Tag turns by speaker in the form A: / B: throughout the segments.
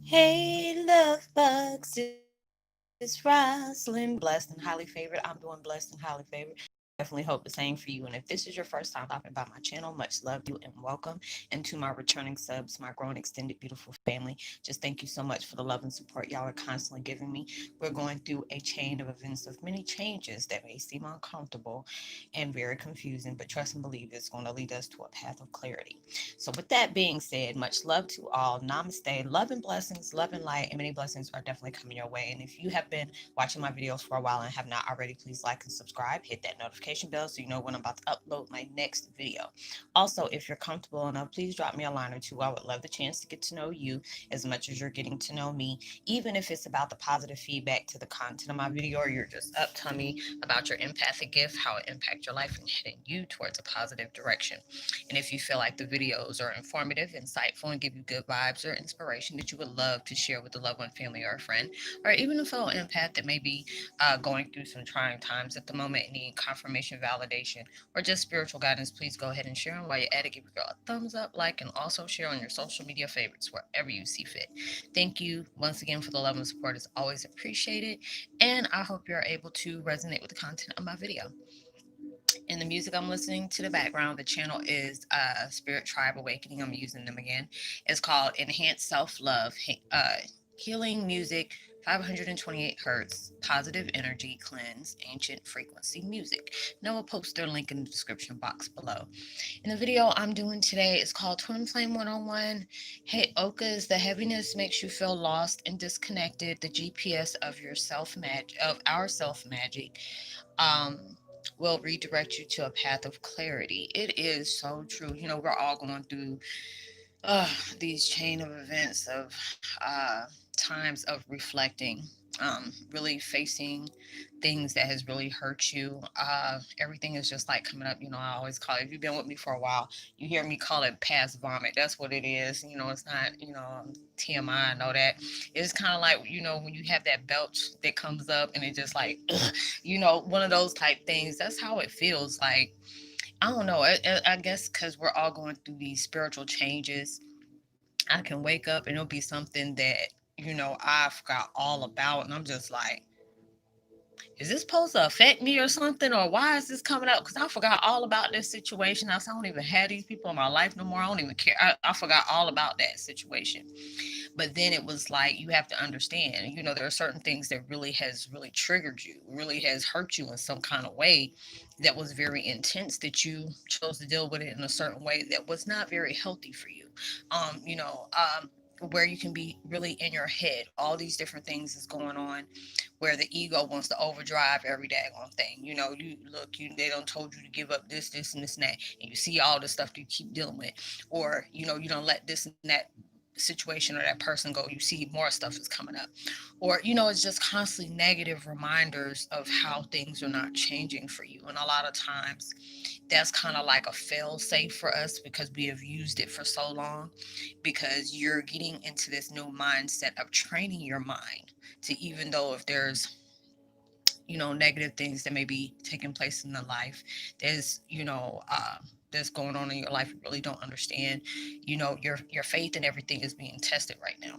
A: Hey, love bugs, it's Roslyn. Blessed and highly favored. I'm doing blessed and highly favored. Definitely hope the same for you. And if this is your first time stopping by my channel, much love to you and welcome. And to my returning subs, my growing extended beautiful family, just thank you so much for the love and support y'all are constantly giving me. We're going through a chain of events of many changes that may seem uncomfortable and very confusing, but trust and believe it's going to lead us to a path of clarity. So, with that being said, much love to all. Namaste. Love and blessings, love and light, and many blessings are definitely coming your way. And if you have been watching my videos for a while and have not already, please like and subscribe. Hit that notification bell so you know when I'm about to upload my next video. Also, if you're comfortable enough, please drop me a line or two. I would love the chance to get to know you as much as you're getting to know me, even if it's about the positive feedback to the content of my video or you're just up to me about your empathic gift, how it impacts your life and heading you towards a positive direction. And if you feel like the videos are informative, insightful, and give you good vibes or inspiration that you would love to share with a loved one, family, or a friend, or even a fellow empath that may be going through some trying times at the moment and need confirmation, validation, or just spiritual guidance, please go ahead and share them. While you're at it, give your girl a thumbs up, like, and also share on your social media favorites wherever you see fit. Thank you once again for the love and support. It's always appreciated. And I hope you're able to resonate with the content of my video. And the music I'm listening to the background, the channel is Spirit Tribe Awakening. I'm using them again. It's called Enhanced Self Love, Healing Music, 528 Hertz, Positive Energy Cleanse, Ancient Frequency Music. And I will post their link in the description box below. And the video I'm doing today is called Twin Flame 101. Heyokas, the heaviness makes you feel lost and disconnected. The GPS of your of our self magic. Um, will redirect you to a path of clarity. It is so true. You know, we're all going through these chain of events of times of reflecting, really facing things that has really hurt you. Everything is just like coming up. You know, I always call it, if you've been with me for a while, you hear me call it past vomit. That's what it is. You know, it's not, TMI, I know that. It's kind of like, when you have that belch that comes up and it just like, ugh, one of those type things. That's how it feels like. I don't know. I guess because we're all going through these spiritual changes, I can wake up and it'll be something that, I forgot all about. And I'm just like, is this supposed to affect me or something? Or why is this coming up? Because I forgot all about this situation. I don't even have these people in my life no more. I don't even care. I forgot all about that situation. But then it was like, you have to understand, there are certain things that really has really triggered you, really has hurt you in some kind of way that was very intense, that you chose to deal with it in a certain way that was not very healthy for you. Um, you know, um, where you can be really in your head. All these different things is going on where the ego wants to overdrive every daggone thing. They don't told you to give up this, and this, and that. And you see all the stuff that you keep dealing with. Or, you don't let this and that situation or that person go, you see more stuff is coming up. Or it's just constantly negative reminders of how things are not changing for you. And a lot of times that's kind of like a fail safe for us because we have used it for so long, because you're getting into this new mindset of training your mind to, even though if there's negative things that may be taking place in the life, there's that's going on in your life you really don't understand. Your faith and everything is being tested right now,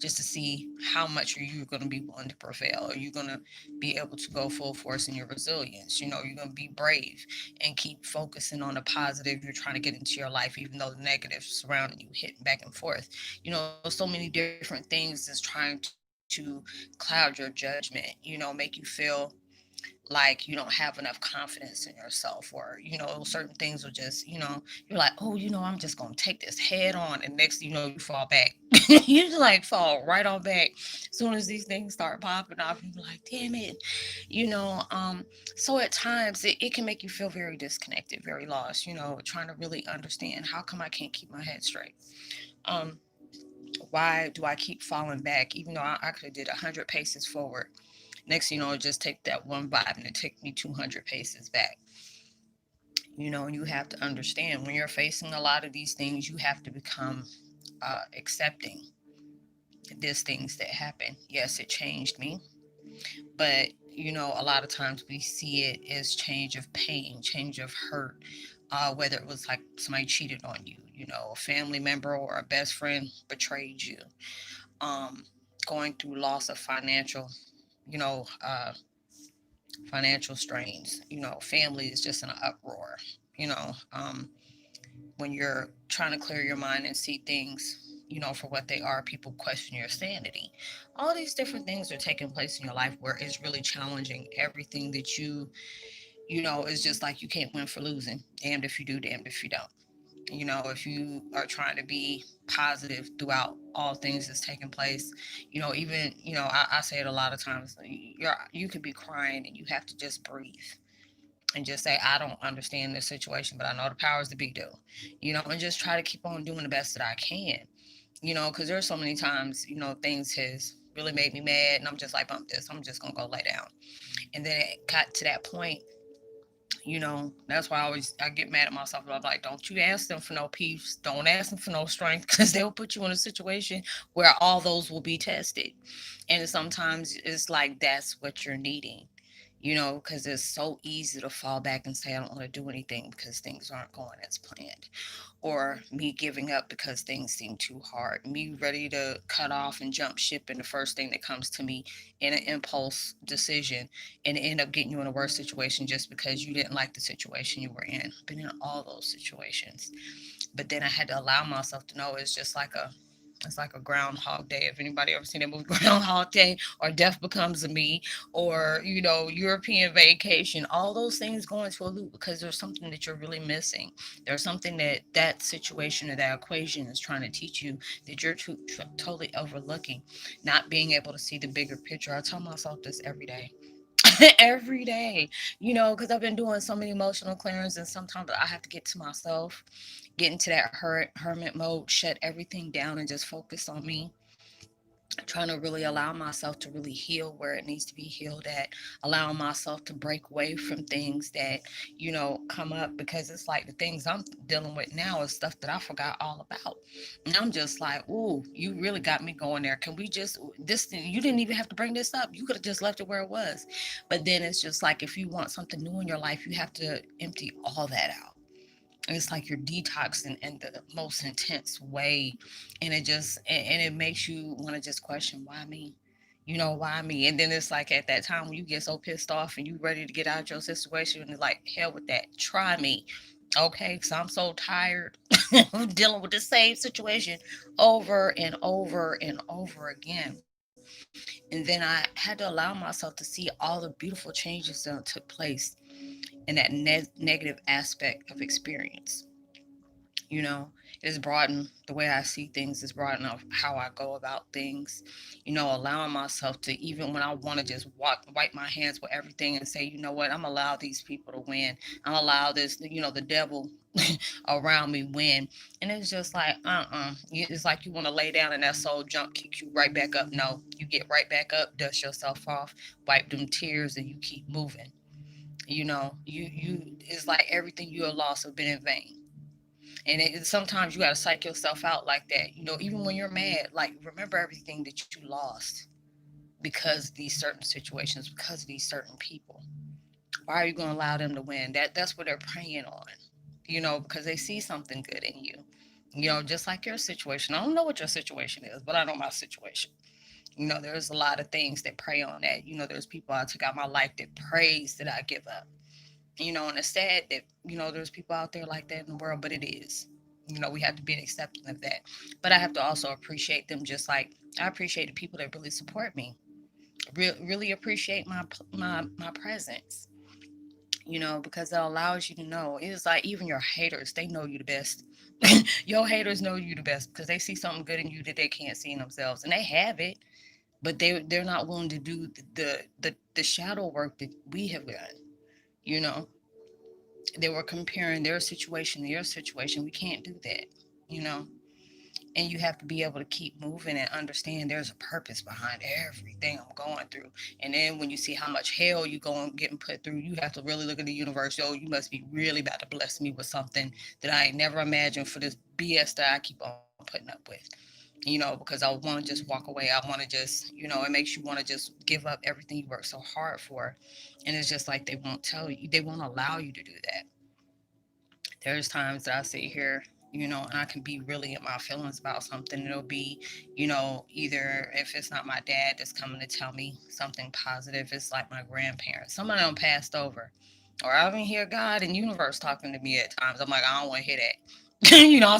A: just to see how much are you going to be willing to prevail. Are you going to be able to go full force in your resilience? You're going to be brave and keep focusing on the positive you're trying to get into your life, even though the negatives surrounding you hitting back and forth. So many different things is trying to cloud your judgment, make you feel like you don't have enough confidence in yourself. Or certain things will just you're like, oh, I'm just gonna take this head on, and next thing you know, you fall back. You just like fall right on back as soon as these things start popping off. You're like, damn it. So at times it can make you feel very disconnected, very lost, trying to really understand, how come I can't keep my head straight? um why do I keep falling back, even though I could have did 100 paces forward? Next, it just take that one vibe and it take me 200 paces back. And you have to understand, when you're facing a lot of these things, you have to become accepting these things that happen. Yes, it changed me, but a lot of times we see it as change of pain, change of hurt. Whether it was like somebody cheated on you, a family member or a best friend betrayed you, um, going through loss of you know, uh, financial strains, family is just in an uproar, you know, when you're trying to clear your mind and see things, for what they are, people question your sanity. All these different things are taking place in your life where it's really challenging everything that it's just like you can't win for losing. Damned if you do, damned if you don't. If you are trying to be positive throughout all things that's taking place, even, I say it a lot of times, you could be crying and you have to just breathe and just say, I don't understand this situation, but I know the powers that be do, and just try to keep on doing the best that I can, because there's so many times, things has really made me mad and I'm just like, bump this, I'm just going to go lay down. And then it got to that point, that's why I get mad at myself. I'm like, don't you ask them for no peace. Don't ask them for no strength because they'll put you in a situation where all those will be tested. And sometimes it's like that's what you're needing, because it's so easy to fall back and say, I don't want to do anything because things aren't going as planned, or me giving up because things seem too hard, me ready to cut off and jump ship in the first thing that comes to me in an impulse decision, and end up getting you in a worse situation just because you didn't like the situation you were in. Been in all those situations. But then I had to allow myself to know it's like a Groundhog Day. If anybody ever seen that movie Groundhog Day, or Death Becomes a Me, or European Vacation, all those things go into a loop because there's something that you're really missing. There's something that situation or that equation is trying to teach you that you're totally overlooking, not being able to see the bigger picture. I tell myself this every day. Every day, because I've been doing so many emotional clearings, and sometimes I have to get to myself, get into that hermit mode, shut everything down, and just focus on me, trying to really allow myself to really heal where it needs to be healed at, allowing myself to break away from things that come up, because it's like the things I'm dealing with now is stuff that I forgot all about, and I'm just like, ooh, you really got me going there. Can we just, this thing, you didn't even have to bring this up, you could have just left it where it was. But then it's just like, if you want something new in your life, you have to empty all that out. It's like you're detoxing in the most intense way, and it makes you want to just question, why me, why me. And then it's like, at that time when you get so pissed off and you ready to get out of your situation, and it's like, hell with that, try me. Okay, because I'm so tired of dealing with the same situation over and over and over again. And then I had to allow myself to see all the beautiful changes that took place in that negative aspect of experience. It's broadened the way I see things, it's broadened of how I go about things, allowing myself to, even when I want to just wipe my hands with everything and say, you know what, I'm allow these people to win, I'm allow this, the devil around me win. And it's just like, it's like you want to lay down and that soul jump kicks you right back up. No, you get right back up, dust yourself off, wipe them tears, and you keep moving. You it's like everything you have lost have been in vain. And sometimes you got to psych yourself out like that. Even when you're mad, like, remember everything that you lost because of these certain situations, because of these certain people. Why are you going to allow them to win? That's what they're preying on. Because they see something good in you. Just like your situation. I don't know what your situation is, but I know my situation. There's a lot of things that prey on that. There's people I took out my life that prays that I give up. And it's sad that, there's people out there like that in the world, but it is. We have to be accepting of that. But I have to also appreciate them, just like I appreciate the people that really support me, really appreciate my presence, because it allows you to know. It's like, even your haters, they know you the best. Your haters know you the best because they see something good in you that they can't see in themselves, and they have it, but they're not willing to do the shadow work that we have done. You know, they were comparing their situation to your situation. We can't do that, you know. And you have to be able to keep moving and understand there's a purpose behind everything I'm going through. And then when you see how much hell you going getting put through, you have to really look at the universe. Yo, you must be really about to bless me with something that I ain't never imagined for this BS that I keep on putting up with. Because I want to just walk away. I want to just, it makes you want to just give up everything you worked so hard for. And it's just like, they won't tell you, they won't allow you to do that. There's times that I sit here, And I can be really in my feelings about something. It'll be, either if it's not my dad that's coming to tell me something positive, it's like my grandparents. Some of them passed over. Or I even hear God and universe talking to me at times. I'm like, I don't want to hear that.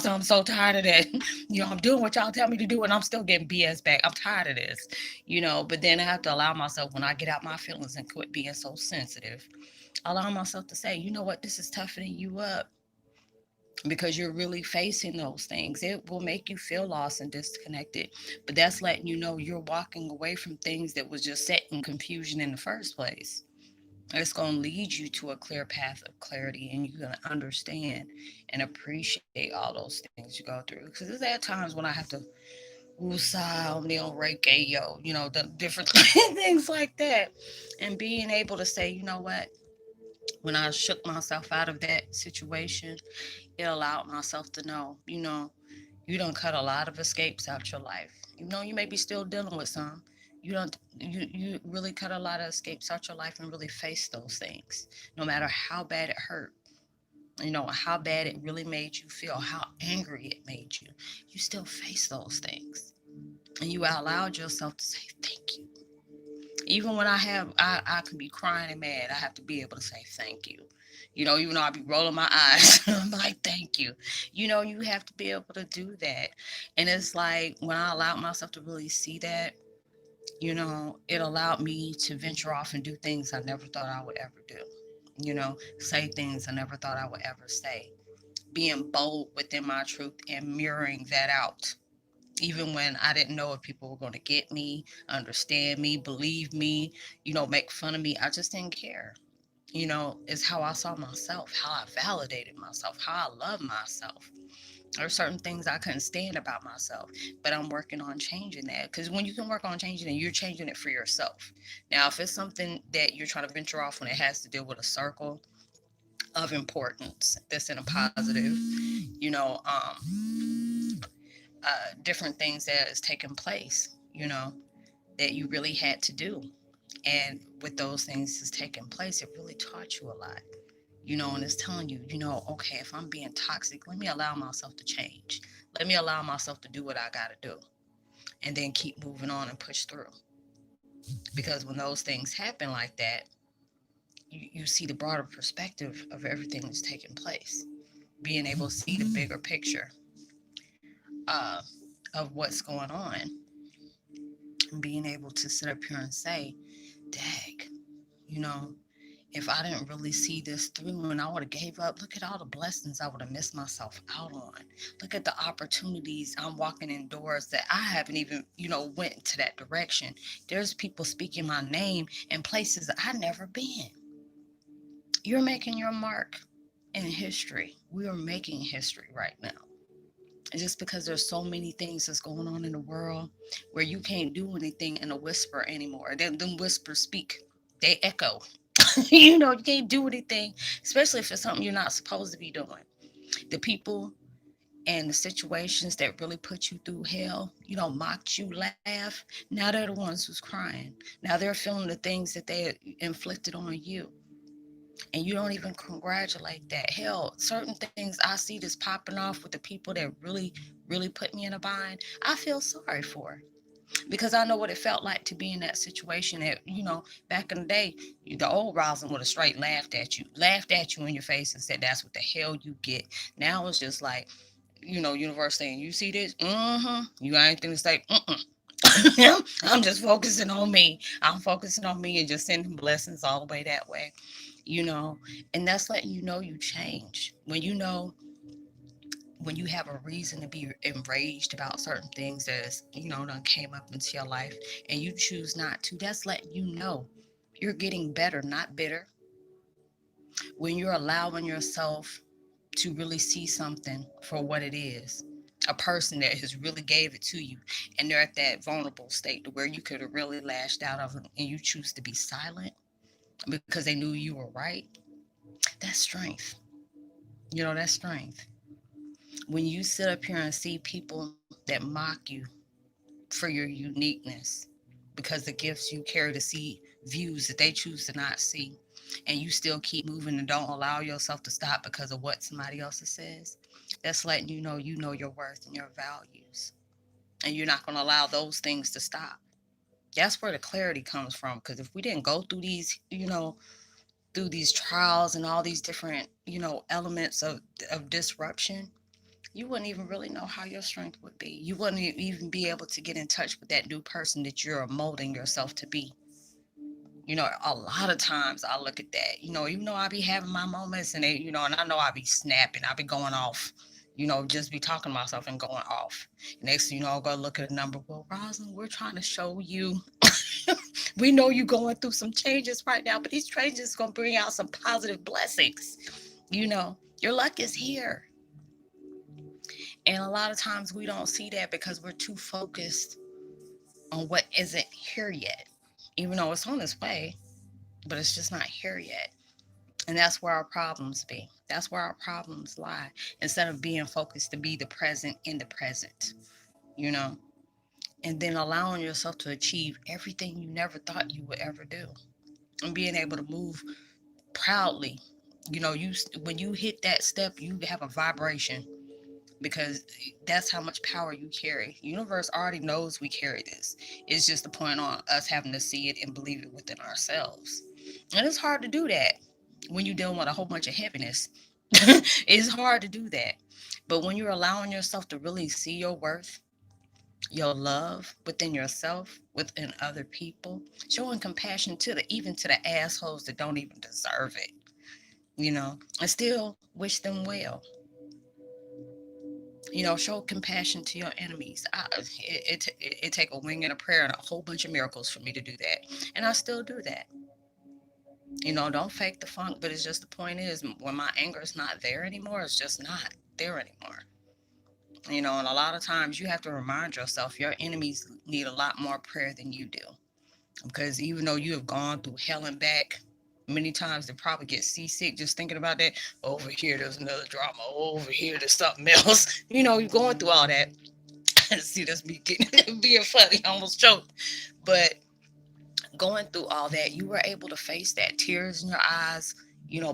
A: I'm so tired of that. I'm doing what y'all tell me to do and I'm still getting BS back. I'm tired of this. But then I have to allow myself, when I get out my feelings and quit being so sensitive, allow myself to say, you know what, this is toughening you up because you're really facing those things. It will make you feel lost and disconnected, but that's letting you know you're walking away from things that was just set in confusion in the first place. It's going to lead you to a clear path of clarity, and you're going to understand and appreciate all those things you go through. Because there's at times when I have to woosah, neo reiki, the different things like that. And being able to say, you know what, when I shook myself out of that situation, it allowed myself to know, you don't cut a lot of escapes out your life. You may be still dealing with some. You really cut a lot of escapes out your life and really face those things. No matter how bad it hurt, how bad it really made you feel, how angry it made you. You still face those things. And you allowed yourself to say thank you. Even when I can be crying and mad, I have to be able to say thank you. Even though I be rolling my eyes, I'm like, thank you. You have to be able to do that. And it's like when I allowed myself to really see that, it allowed me to venture off and do things I never thought I would ever do. Say things I never thought I would ever say. Being bold within my truth and mirroring that out even when I didn't know if people were going to get me, understand me, believe me, make fun of me. I just didn't care. Is how I saw myself, how I validated myself, how I love myself. There are certain things I couldn't stand about myself, but I'm working on changing that. Because when you can work on changing it, you're changing it for yourself. Now, if it's something that you're trying to venture off when it has to deal with a circle of importance that's in a positive, you know, different things that is taking place, that you really had to do. And with those things that's taking place, it really taught you a lot, and it's telling you, okay, if I'm being toxic, let me allow myself to change. Let me allow myself to do what I got to do and then keep moving on and push through. Because when those things happen like that, you see the broader perspective of everything that's taking place, being able to see the bigger picture uh, of what's going on, and being able to sit up here and say, dag, you know, if I didn't really see this through and I would have gave up, look at all the blessings I would have missed myself out on. Look at the opportunities I'm walking in doors that I haven't even, went to that direction. There's people speaking my name in places that I've never been. You're making your mark in history. We are making history right now. And just because there's so many things that's going on in the world where you can't do anything in a whisper anymore. Them whispers speak. They echo. You can't do anything, especially if it's something you're not supposed to be doing. The people and the situations that really put you through hell, mocked you, laugh. Now they're the ones who's crying. Now they're feeling the things that they inflicted on you. And you don't even congratulate that. Hell, certain things I see that's popping off with the people that really, really put me in a bind, I feel sorry for. Because I know what it felt like to be in that situation that, back in the day, the old Roslynn would have straight laughed at you in your face and said, that's what the hell you get. Now it's just like, universe saying, you see this? Mm-hmm. You got anything to say? Mm-mm. I'm just focusing on me. I'm focusing on me and just sending blessings all the way that way, and that's letting you change. When you have a reason to be enraged about certain things that is, done came up into your life and you choose not to, that's letting you know you're getting better, not bitter. When you're allowing yourself to really see something for what it is, a person that has really gave it to you and they're at that vulnerable state to where you could have really lashed out of it and you choose to be silent because they knew you were right, that's strength. That's strength. When you sit up here and see people that mock you for your uniqueness because the gifts you carry to see views that they choose to not see, and you still keep moving and don't allow yourself to stop because of what somebody else says, that's letting you know your worth and your values. And you're not going to allow those things to stop. That's where the clarity comes from. Because if we didn't go through these, through these trials and all these different, elements of disruption, you wouldn't even really know how your strength would be. You wouldn't even be able to get in touch with that new person that you're molding yourself to be. A lot of times I look at that, even though I be having my moments and and I know I be snapping, I be going off, just be talking to myself and going off. Next thing you know, I'll go look at a number. Well, Roslynn, we're trying to show you, we know you're going through some changes right now, but these changes going to bring out some positive blessings. Your luck is here. And a lot of times we don't see that because we're too focused on what isn't here yet, even though it's on its way, but it's just not here yet. And that's where our problems be. That's where our problems lie. Instead of being focused to be the present in the present, you know, and then allowing yourself to achieve everything you never thought you would ever do, and being able to move proudly. You when you hit that step, you have a vibration because that's how much power you carry. Universe already knows we carry this. It's just the point on us having to see it and believe it within ourselves. And it's hard to do that when you're dealing with a whole bunch of heaviness. It's hard to do that. But when you're allowing yourself to really see your worth, your love within yourself, within other people, showing compassion to even to the assholes that don't even deserve it, and still wish them well. Show compassion to your enemies. It take a wing and a prayer and a whole bunch of miracles for me to do that, and I still do that. Don't fake the funk, but it's just the point is when my anger is not there anymore, it's just not there anymore. And a lot of times you have to remind yourself your enemies need a lot more prayer than you do, because even though you have gone through hell and back many times, they probably get seasick just thinking about that. Over here there's another drama, over here there's something else. You're going through all that. See, that's me getting being funny, I almost choked. But going through all that, you were able to face that, tears in your eyes,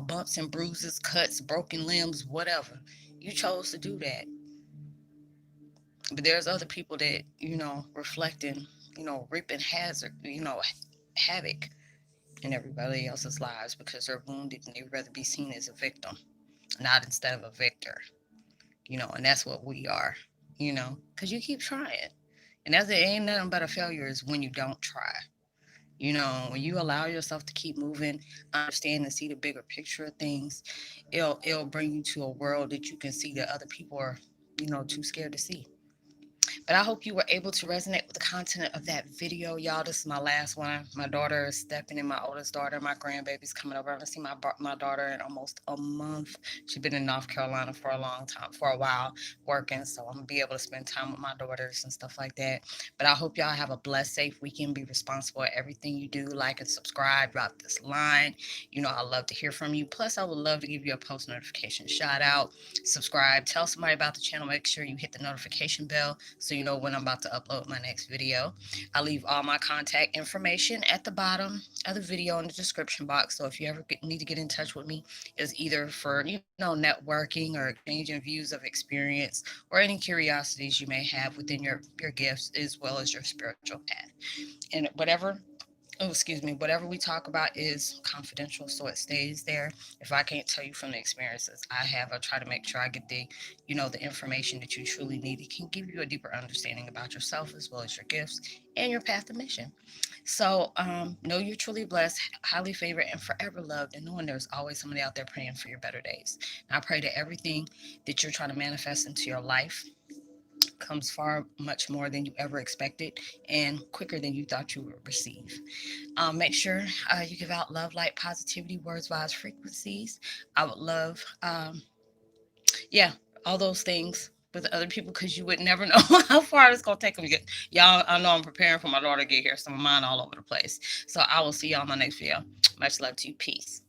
A: bumps and bruises, cuts, broken limbs, whatever. You chose to do that. But there's other people that, reflecting, reaping hazard, havoc in everybody else's lives because they're wounded and they'd rather be seen as a victim, not instead of a victor. And that's what we are, because you keep trying. And that's it, ain't nothing but a failure is when you don't try. When you allow yourself to keep moving, understand and see the bigger picture of things, it'll bring you to a world that you can see that other people are, too scared to see. But I hope you were able to resonate with the content of that video, y'all. This is my last one. My daughter is stepping in, my oldest daughter. My grandbaby's coming over. I haven't seen my daughter in almost a month. She's been in North Carolina for a long time, for a while, working. So I'm going to be able to spend time with my daughters and stuff like that. But I hope y'all have a blessed, safe weekend. Be responsible at everything you do. Like and subscribe. Drop this line. I love to hear from you. Plus, I would love to give you a post notification shout out. Subscribe. Tell somebody about the channel. Make sure you hit the notification bell so you know when I'm about to upload my next video. I leave all my contact information at the bottom of the video in the description box. So if you ever need to get in touch with me, it's either for, networking or exchanging views of experience or any curiosities you may have within your gifts as well as your spiritual path. And whatever we talk about is confidential, so it stays there. If I can't tell you from the experiences I have, I try to make sure I get the information that you truly need. It can give you a deeper understanding about yourself as well as your gifts and your path to mission. So know you're truly blessed, highly favored, and forever loved, and knowing there's always somebody out there praying for your better days. And I pray that everything that you're trying to manifest into your life comes far much more than you ever expected and quicker than you thought you would receive. Make sure you give out love, light, positivity, words, vibes, frequencies. I would love, all those things with other people because you would never know how far it's going to take them to get. Y'all, I know I'm preparing for my daughter to get here, so I'm mine all over the place. So I will see y'all in my next video. Much love to you. Peace.